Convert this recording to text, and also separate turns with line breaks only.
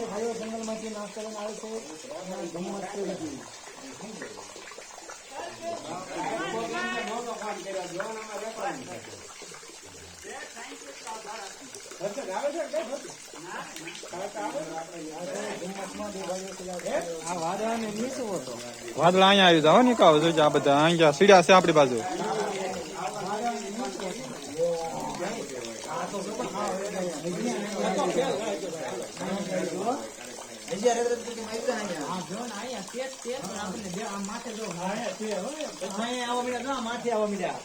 ભાઈઓ જંગલમાંથી નાસ્તો લઈને આવે છે. ગમત કરી હતી.
વાદળા અહીંયા આવી જાવ નીકળો જોજો આ બધા અહીંયા સીડા છે આપણી બાજુ.
માથે આવવા મળ્યા.